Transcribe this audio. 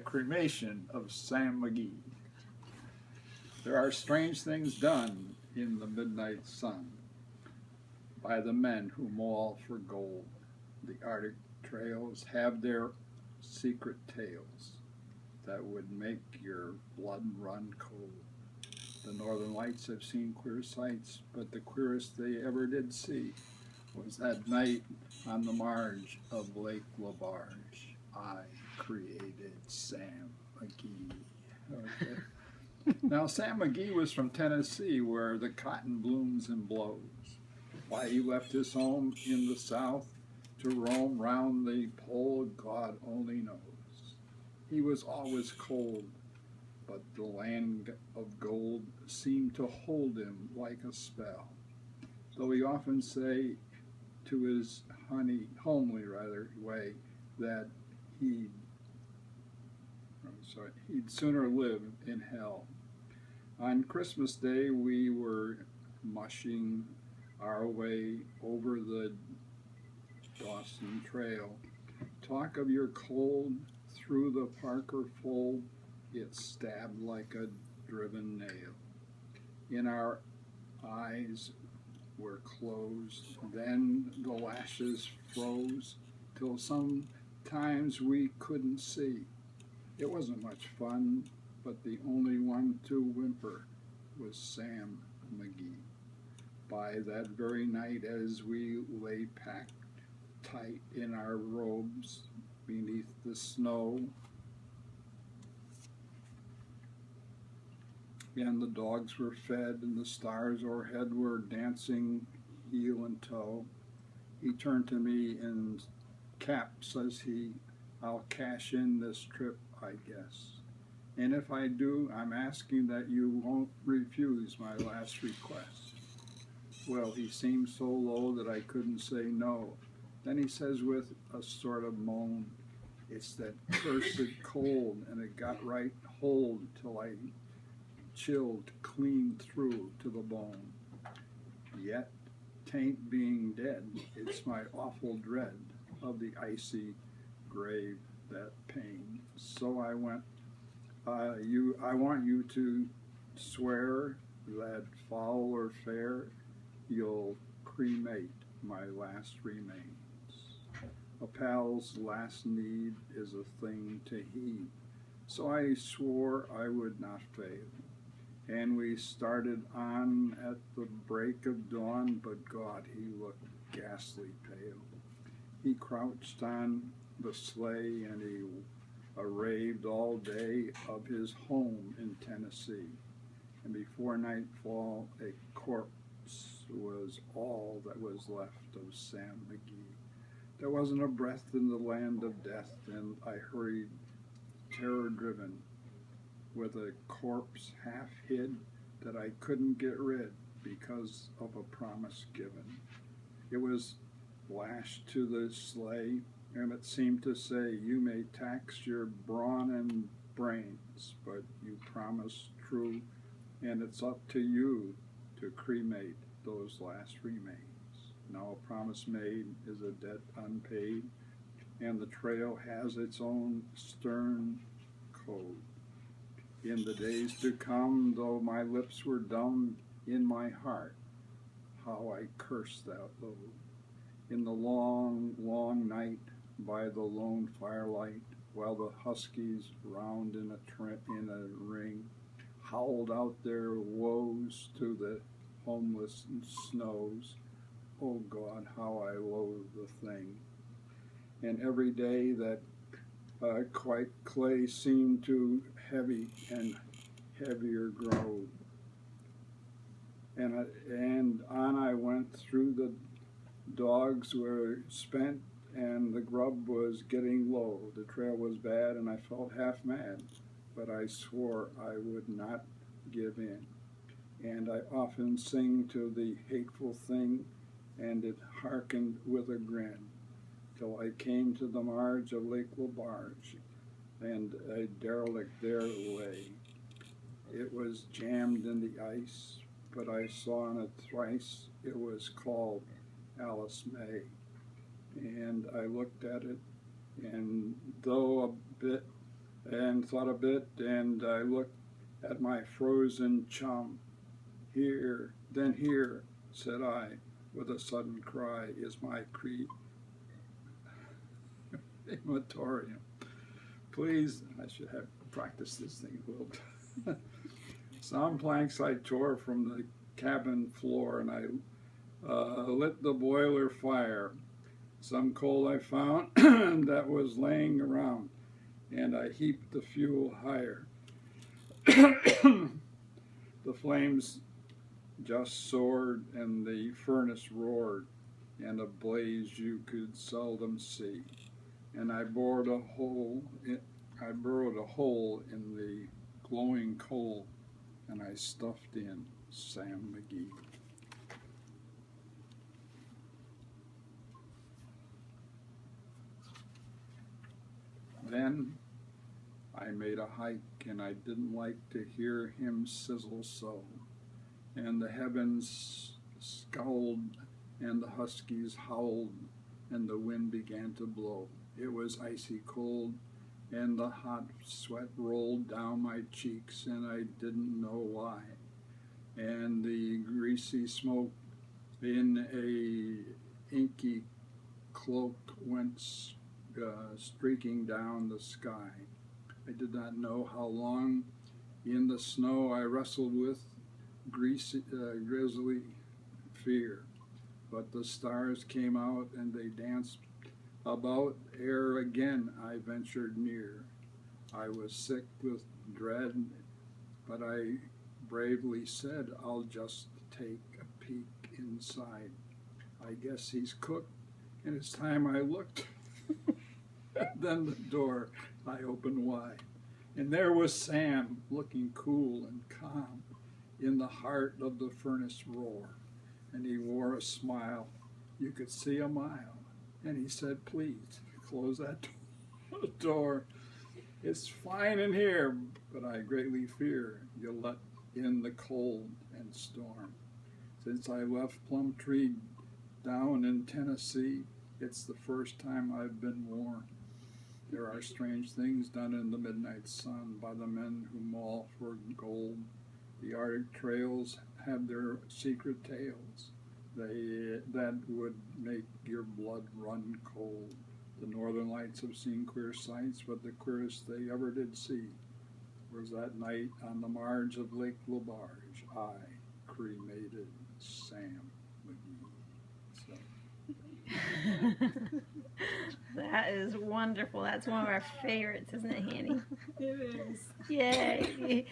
Cremation of Sam McGee. There are strange things done in the midnight sun by the men who maul for gold. The Arctic trails have their secret tales that would make your blood run cold. The Northern Lights have seen queer sights, but the queerest they ever did see was that night on the marge of Lake LaBarge. I created Sam McGee. Okay. Now, Sam McGee was from Tennessee, where the cotton blooms and blows. Why he left his home in the South to roam round the pole, God only knows. He was always cold, but the land of gold seemed to hold him like a spell. Though he often say to his homely way that he'd sooner live in hell. On Christmas Day, we were mushing our way over the Dawson Trail. Talk of your cold through the Parker fold, it stabbed like a driven nail. In our eyes were closed, then the lashes froze, till sometimes we couldn't see. It wasn't much fun, but the only one to whimper was Sam McGee. By that very night, as we lay packed tight in our robes beneath the snow, and the dogs were fed and the stars o'erhead were dancing heel and toe, he turned to me and, "Cap," says he, "I'll cash in this trip, I guess. And if I do, I'm asking that you won't refuse my last request." Well, he seemed so low that I couldn't say no. Then he says with a sort of moan, "It's that cursed cold, and it got right hold till I chilled clean through to the bone. Yet, 'tain't being dead, it's my awful dread of the icy grave that pain. So I went, I want you to swear that foul or fair, you'll cremate my last remains. A pal's last need is a thing to heed." So I swore I would not fail. And we started on at the break of dawn, but God, he looked ghastly pale. He crouched on the sleigh and he raved all day of his home in Tennessee. And before nightfall, a corpse was all that was left of Sam McGee. There wasn't a breath in the land of death, and I hurried, terror-driven, with a corpse half hid that I couldn't get rid because of a promise given. It was lashed to the sleigh, and it seemed to say, "You may tax your brawn and brains, but you promised true, and it's up to you to cremate those last remains." Now a promise made is a debt unpaid, and the trail has its own stern code. In the days to come, though my lips were dumb, in my heart, how I cursed that load. In the long, long night, by the lone firelight, while the huskies round in a ring howled out their woes to the homeless snows. Oh God, how I loathe the thing. And every day that quite clay seemed to heavy and heavier grow. And on I went through the dogs were spent and the grub was getting low. The trail was bad and I felt half mad, but I swore I would not give in. And I often sing to the hateful thing, and it hearkened with a grin, till I came to the marge of Lake LaBarge, and a derelict there lay. It was jammed in the ice, but I saw in it thrice. It was called Alice May. And I looked at it, and though a bit and thought a bit, and I looked at my frozen chum. Here, then here, said I, with a sudden cry, is my crematorium. Please, I should have practiced this thing a little. Some planks I tore from the cabin floor, and I lit the boiler fire. Some coal I found that was laying around, and I heaped the fuel higher. The flames just soared, and the furnace roared, and a blaze you could seldom see. And I burrowed a hole in the glowing coal, and I stuffed in Sam McGee. Then I made a hike, and I didn't like to hear him sizzle so. And the heavens scowled, and the huskies howled, and the wind began to blow. It was icy cold, and the hot sweat rolled down my cheeks, and I didn't know why. And the greasy smoke in a inky cloak went streaking down the sky. I did not know how long in the snow I wrestled with grisly fear, but the stars came out and they danced about ere again I ventured near. I was sick with dread, but I bravely said, I'll just take a peek inside. I guess he's cooked, and it's time I looked. Then the door I opened wide, and there was Sam, looking cool and calm in the heart of the furnace roar. And he wore a smile, you could see a mile. And he said, please, close that door. It's fine in here, but I greatly fear you'll let in the cold and storm. Since I left Plumtree down in Tennessee, it's the first time I've been warm. There are strange things done in the midnight sun by the men who maul for gold. The Arctic trails have their secret tales that would make your blood run cold. The northern lights have seen queer sights, but the queerest they ever did see was that night on the marge of Lake LaBarge. I cremated Sam McGee. So. That is wonderful. That's one of our favorites, isn't it, Hanny? It is. Yay.